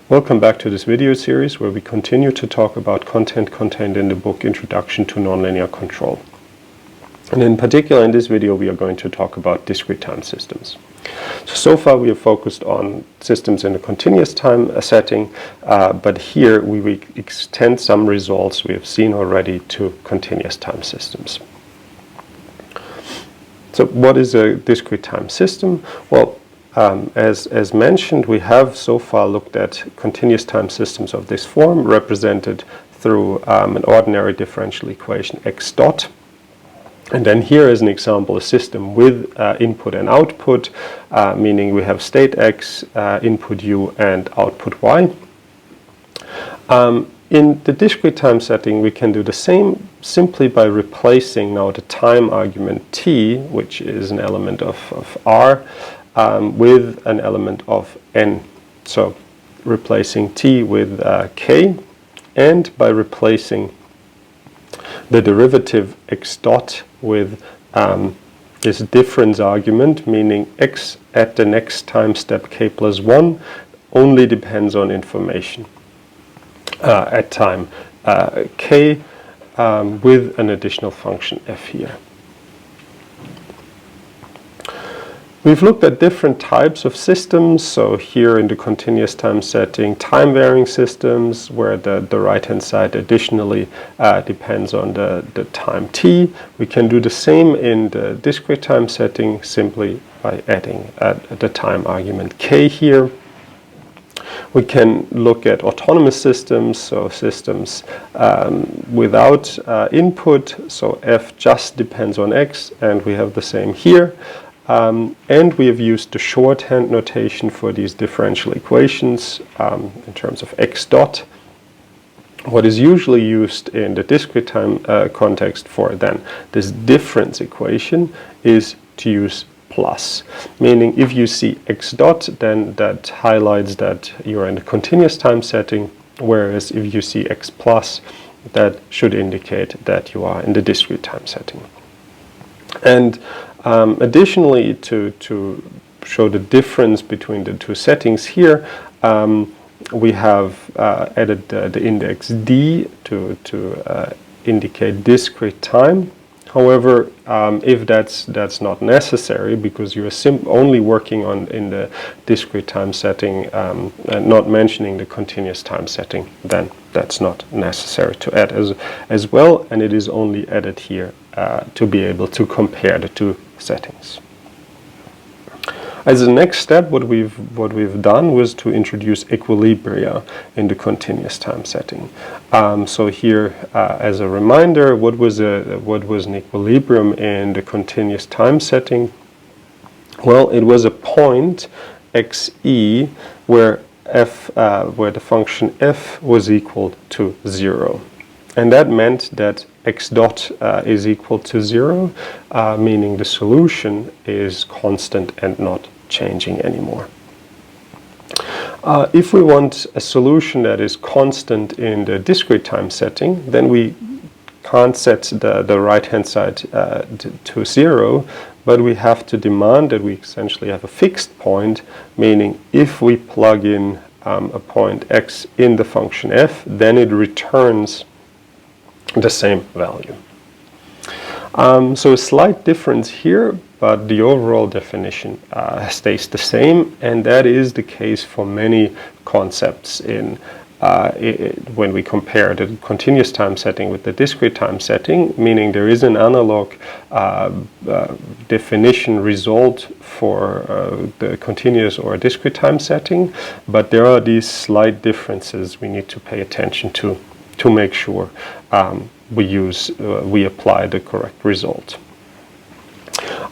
Welcome back to this video series where we continue to talk about content contained in the book Introduction to Nonlinear Control. And in particular in this video we are going to talk about discrete time systems. So far we have focused on systems in a continuous time setting, but here we will extend some results we have seen already to continuous time systems. So what is a discrete time system? Well, as mentioned, we have so far looked at continuous time systems of this form represented through an ordinary differential equation x dot. And then here is an example, a system with input and output, meaning we have state x, input u, and output y. In the discrete time setting, we can do the same simply by replacing now the time argument t, which is an element of r, with an element of n. So replacing t with k, and by replacing the derivative x dot with this difference argument, meaning x at the next time step k plus 1 only depends on information at time k with an additional function f here. We've looked at different types of systems, so here in the continuous time setting, time-varying systems where the right-hand side additionally depends on the time t. We can do the same in the discrete time setting simply by adding the time argument k here. We can look at autonomous systems, so systems without input, so f just depends on x, and we have the same here. And we have used the shorthand notation for these differential equations in terms of x dot. What is usually used in the discrete time context for then this difference equation is to use plus, meaning if you see x dot, then that highlights that you're in a continuous time setting, whereas if you see x plus, that should indicate that you are in the discrete time setting. And additionally, to show the difference between the two settings here, we have added the index d to indicate discrete time. However, if that's not necessary, because you are only working in the discrete time setting and not mentioning the continuous time setting, then that's not necessary to add as well, and it is only added here to be able to compare the two settings. As a next step, what we've done was to introduce equilibria in the continuous time setting. So here, as a reminder, what was an equilibrium in the continuous time setting? Well, it was a point xe where where the function f was equal to 0. And that meant that x dot is equal to 0, meaning the solution is constant and not changing anymore. If we want a solution that is constant in the discrete time setting, then we can't set the right-hand side to 0, but we have to demand that we essentially have a fixed point, meaning if we plug in a point x in the function f, then it returns the same value. So a slight difference here, but the overall definition stays the same, and that is the case for many concepts when we compare the continuous time setting with the discrete time setting, meaning there is an analog definition result for the continuous or discrete time setting, but there are these slight differences we need to pay attention to make sure we apply the correct result.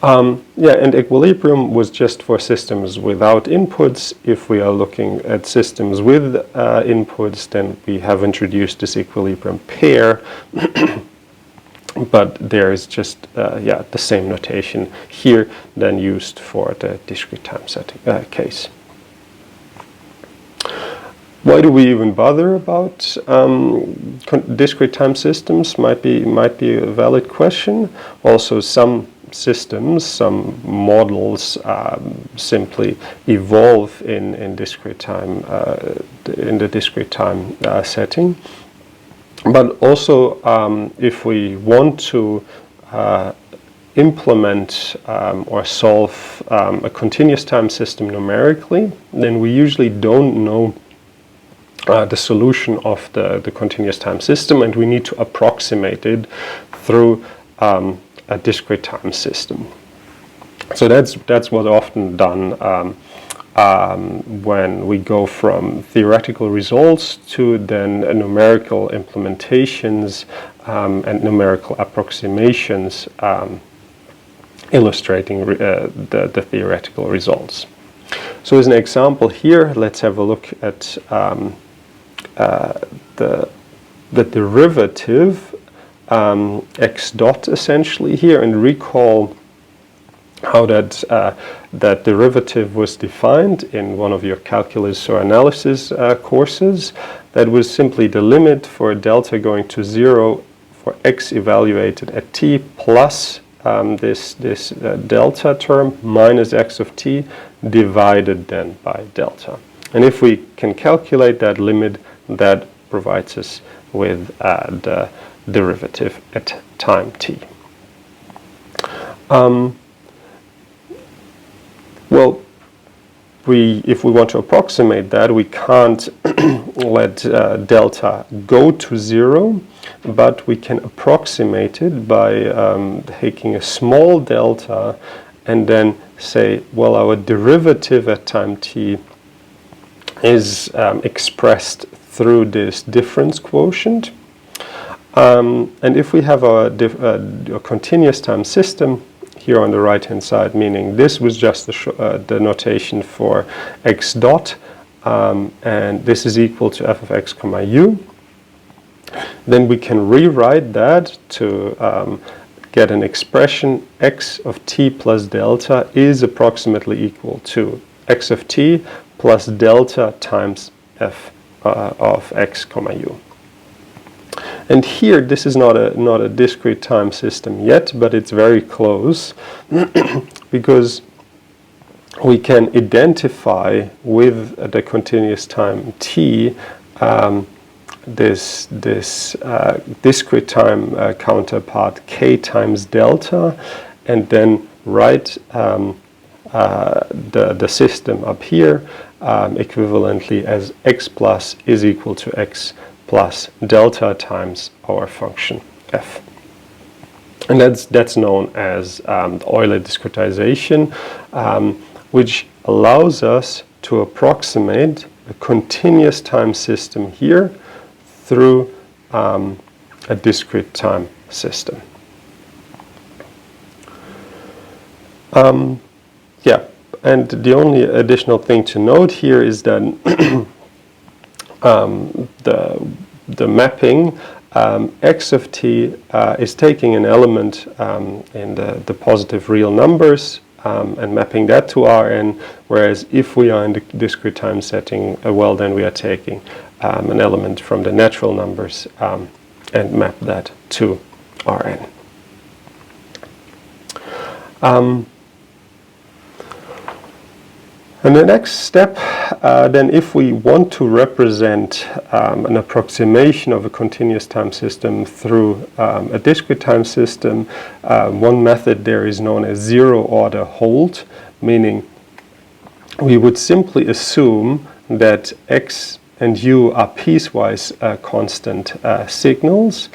And equilibrium was just for systems without inputs. If we are looking at systems with inputs, then we have introduced this equilibrium pair, but there is just the same notation here than used for the discrete time setting case. Why do we even bother about discrete time systems? Might be a valid question. Also, some systems, some models simply evolve in discrete time, in the discrete time setting. But also, if we want to implement or solve a continuous time system numerically, then we usually don't know the solution of the continuous time system, and we need to approximate it through a discrete time system. So that's what's often done when we go from theoretical results to then numerical implementations and numerical approximations illustrating the theoretical results. So as an example here, let's have a look at the derivative x dot essentially here, and recall how that derivative was defined in one of your calculus or analysis courses. That was simply the limit for delta going to 0 for x evaluated at t plus this delta term minus x of t divided then by delta. And if we can calculate that limit, that provides us with the derivative at time t. Well, if we want to approximate that, we can't let delta go to 0, but we can approximate it by taking a small delta and then say, well, our derivative at time t is expressed through this difference quotient. And if we have a continuous time system here on the right hand side, meaning this was just the notation for x dot, and this is equal to f of x comma u, then we can rewrite that to get an expression x of t plus delta is approximately equal to x of t plus delta times f of x comma u. And here, this is not a discrete time system yet, but it's very close because we can identify with the continuous time t this discrete time counterpart k times delta, and then write the system up here equivalently as x plus is equal to x plus delta times our function f. And that's known as Euler discretization, which allows us to approximate a continuous time system here through a discrete time system. Yeah, and the only additional thing to note here is that the mapping x of t is taking an element in the positive real numbers and mapping that to Rn, whereas if we are in the discrete time setting, well, then we are taking an element from the natural numbers and map that to Rn. And the next step, then, if we want to represent an approximation of a continuous time system through a discrete time system, one method there is known as zero-order hold, meaning we would simply assume that x and u are piecewise constant signals,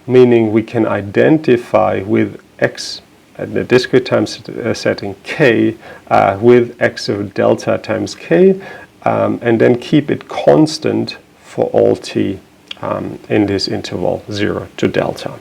meaning we can identify with x at the discrete time setting k with x of delta times k, and then keep it constant for all t in this interval 0 to delta.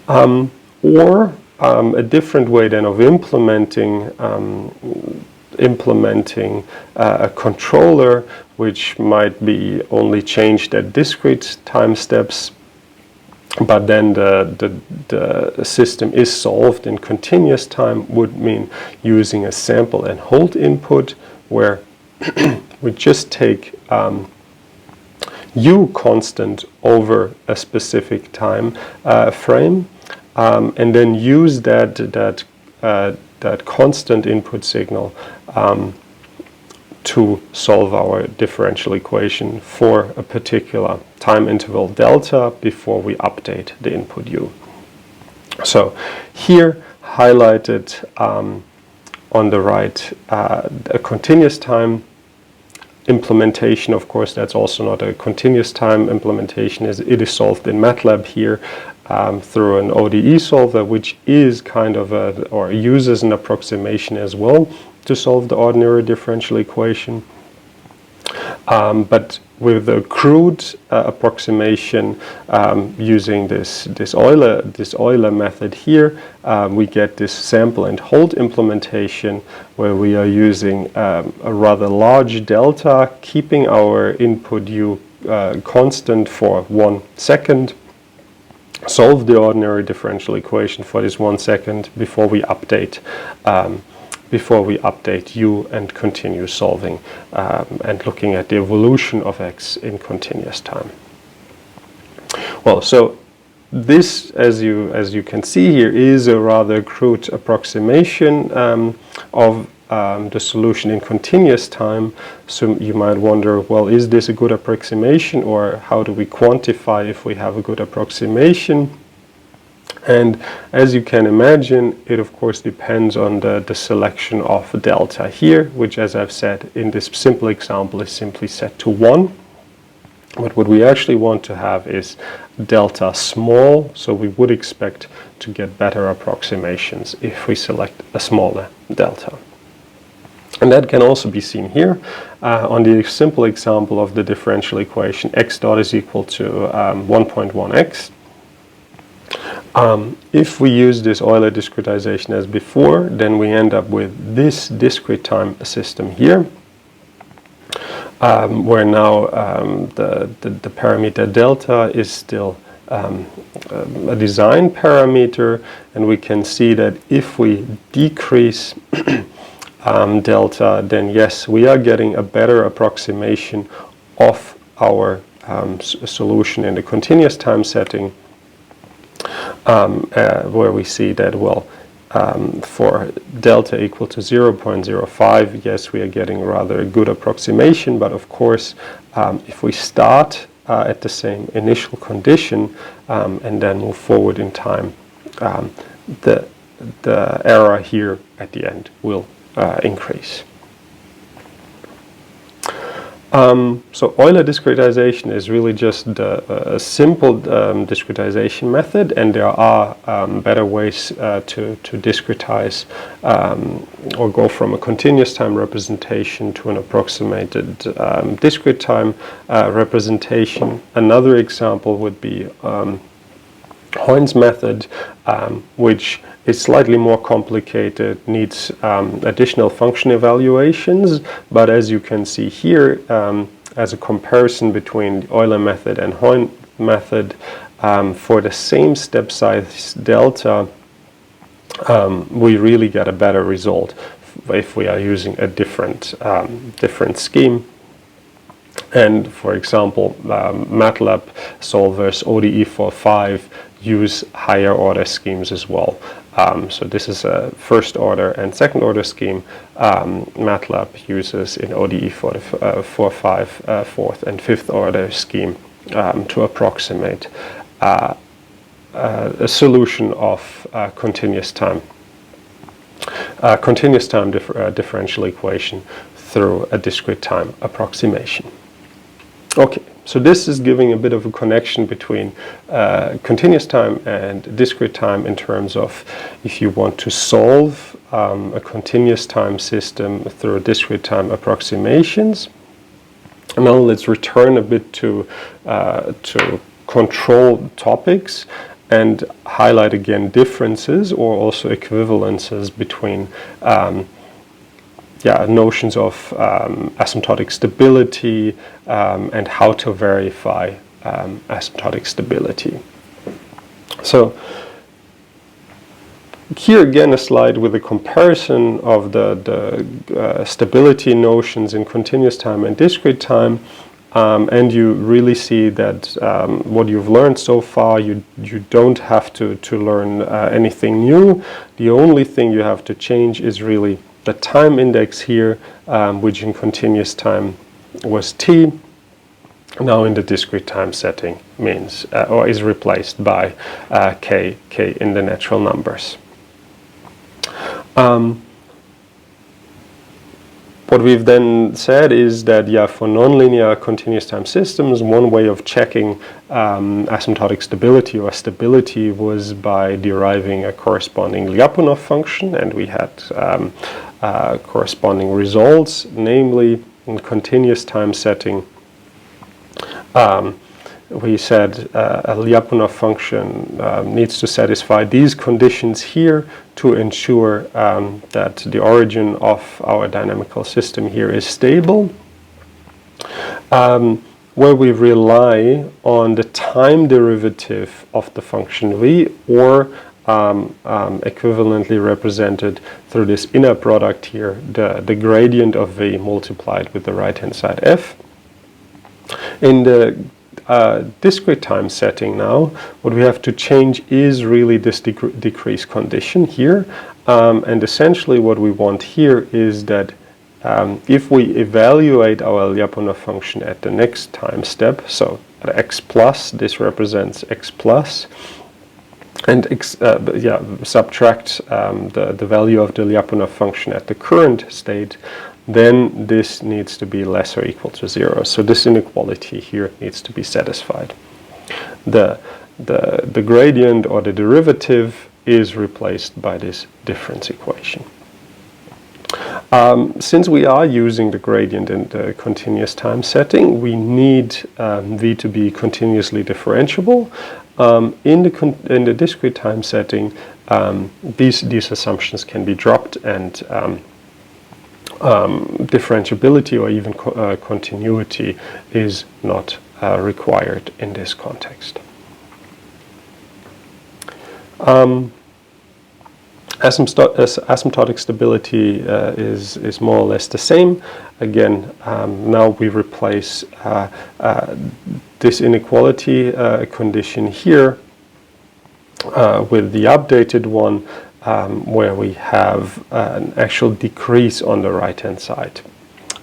Or a different way then of implementing a controller which might be only changed at discrete time steps, but then the system is solved in continuous time, would mean using a sample and hold input where we just take u constant over a specific time frame, and then use that constant input signal to solve our differential equation for a particular time interval delta before we update the input u. So here highlighted on the right a continuous time implementation. Of course, that's also not a continuous time implementation, as it is solved in MATLAB here through an ODE solver, which is kind of or uses an approximation as well to solve the ordinary differential equation. But with the crude approximation using this Euler method here, we get this sample and hold implementation where we are using a rather large delta, keeping our input u constant for 1 second, solve the ordinary differential equation for this 1 second before we update u and continue solving and looking at the evolution of x in continuous time. Well, so this, as you can see here, is a rather crude approximation of the solution in continuous time. So you might wonder, well, is this a good approximation, or how do we quantify if we have a good approximation? And as you can imagine, it of course depends on the selection of delta here, which, as I've said in this simple example, is simply set to 1. But what we actually want to have is delta small, so we would expect to get better approximations if we select a smaller delta. And that can also be seen here on the simple example of the differential equation x dot is equal to 1.1x. If we use this Euler discretization as before, then we end up with this discrete time system here, where now the parameter delta is still a design parameter, and we can see that if we decrease delta, then yes, we are getting a better approximation of our solution in the continuous time setting, where we see that, well, for delta equal to 0.05, yes, we are getting rather a good approximation, but of course, if we start at the same initial condition and then move forward in time, the error here at the end will increase. So Euler discretization is really just a simple discretization method, and there are better ways to discretize or go from a continuous time representation to an approximated discrete time representation. Another example would be Hoyne's method, which is slightly more complicated, needs additional function evaluations, but as you can see here, as a comparison between the Euler method and Hoyne method, for the same step size delta, we really get a better result if we are using a different scheme. And for example, MATLAB solvers ODE 4.5 use higher order schemes as well. So this is a first order and second order scheme. MATLAB uses in ODE 4.5 fourth and fifth order scheme to approximate a solution of continuous time differential equation through a discrete time approximation. Okay, so this is giving a bit of a connection between continuous time and discrete time in terms of if you want to solve a continuous time system through discrete time approximations. And now let's return a bit to control topics and highlight again differences or also equivalences between notions of asymptotic stability and how to verify asymptotic stability. So here again a slide with a comparison of the stability notions in continuous time and discrete time. and you really see that what you've learned so far, you don't have to learn anything new. The only thing you have to change is really the time index here, which in continuous time was t. Now in the discrete time setting means or is replaced by k in the natural numbers. What we've then said is that, yeah, for nonlinear continuous time systems, one way of checking asymptotic stability or stability was by deriving a corresponding Lyapunov function, and we had corresponding results, namely in continuous time setting. We said a Lyapunov function needs to satisfy these conditions here to ensure that the origin of our dynamical system here is stable, where we rely on the time derivative of the function v, or equivalently represented through this inner product here, the gradient of v multiplied with the right-hand side f. In the discrete time setting now, what we have to change is really this decrease condition here, and essentially what we want here is that if we evaluate our Lyapunov function at the next time step, so at x plus, this represents x plus, and subtract the value of the Lyapunov function at the current state, then this needs to be less or equal to 0. So this inequality here needs to be satisfied. The gradient or the derivative is replaced by this difference equation. Since we are using the gradient in the continuous time setting, we need v to be continuously differentiable. In the discrete time setting, these assumptions can be dropped, and differentiability or even continuity is not required in this context. Asymptotic stability is more or less the same. Again, now we replace this inequality condition here with the updated one, where we have an actual decrease on the right-hand side.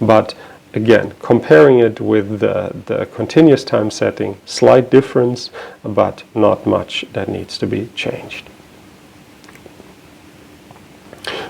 But again, comparing it with the continuous time setting, slight difference, but not much that needs to be changed.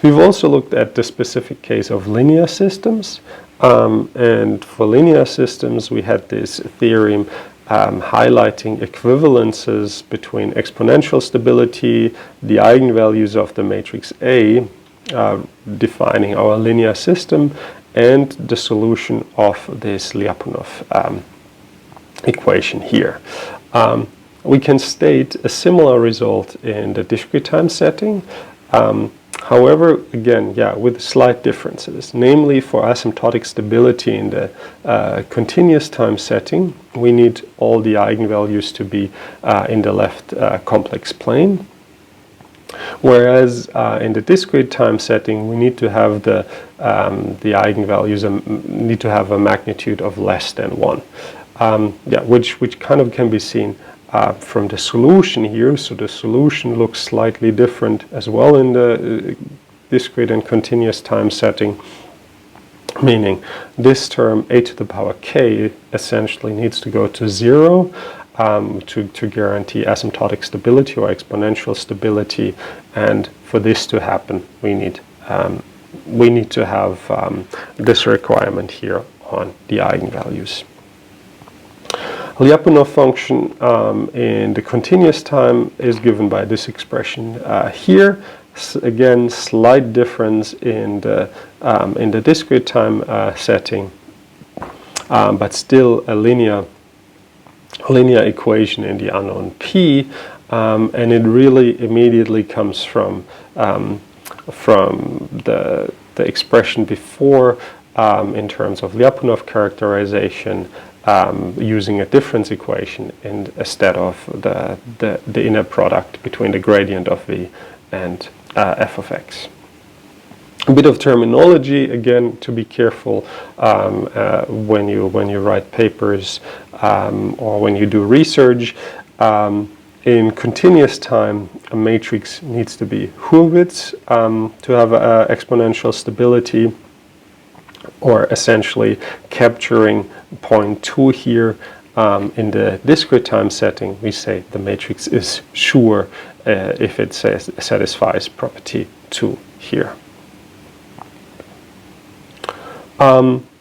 We've also looked at the specific case of linear systems, and for linear systems we had this theorem highlighting equivalences between exponential stability, the eigenvalues of the matrix A, defining our linear system, and the solution of this Lyapunov equation here. We can state a similar result in the discrete time setting. However, again, with slight differences. Namely, for asymptotic stability in the continuous time setting, we need all the eigenvalues to be in the left complex plane. Whereas in the discrete time setting, we need to have the eigenvalues need to have a magnitude of less than 1. Which kind of can be seen from the solution here. So the solution looks slightly different as well in the discrete and continuous time setting, meaning this term a to the power k essentially needs to go to 0 to guarantee asymptotic stability or exponential stability, and for this to happen we need to have this requirement here on the eigenvalues. Lyapunov function in the continuous time is given by this expression here. Again, slight difference in the discrete time setting, but still a linear equation in the unknown p, and it really immediately comes from the expression before in terms of Lyapunov characterization, using a difference equation instead of the inner product between the gradient of v and f of x. A bit of terminology, again, to be careful when you write papers or when you do research. In continuous time, a matrix needs to be Hurwitz to have exponential stability, or essentially capturing point 2 here. In the discrete time setting, we say the matrix is sure if it satisfies property 2 here.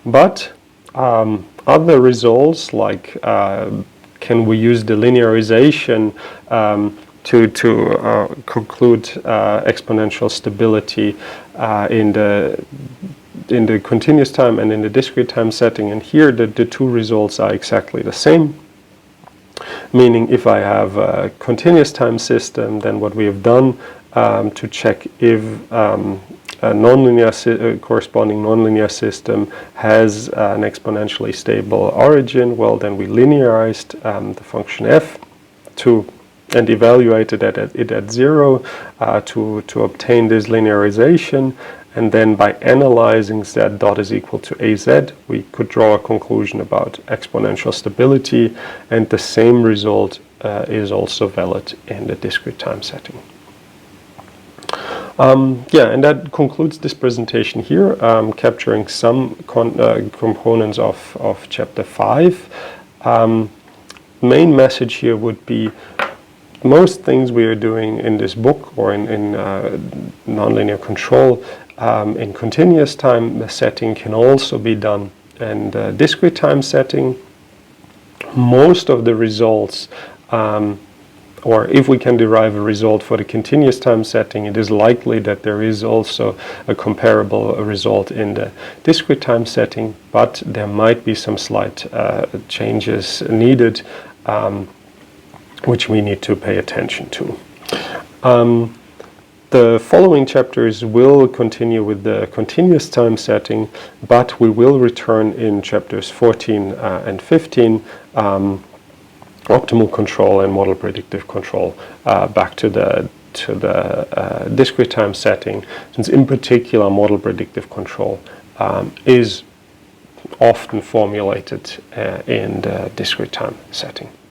But other results, like can we use the linearization to conclude exponential stability in the continuous time and in the discrete time setting? And here the two results are exactly the same. Meaning, if I have a continuous time system, then what we have done to check if a corresponding nonlinear system has an exponentially stable origin, well, then we linearized the function f and evaluated it at 0 to obtain this linearization. And then by analyzing z dot is equal to az, we could draw a conclusion about exponential stability, and the same result is also valid in the discrete time setting. And that concludes this presentation here, capturing some components of Chapter 5. Main message here would be most things we are doing in this book or in nonlinear control in continuous time setting can also be done in the discrete time setting. Most of the results, or if we can derive a result for the continuous time setting, it is likely that there is also a comparable result in the discrete time setting, but there might be some slight changes needed, which we need to pay attention to. The following chapters will continue with the continuous time setting, but we will return in chapters 14 and 15 optimal control and model predictive control back to the discrete time setting, since in particular model predictive control is often formulated in the discrete time setting.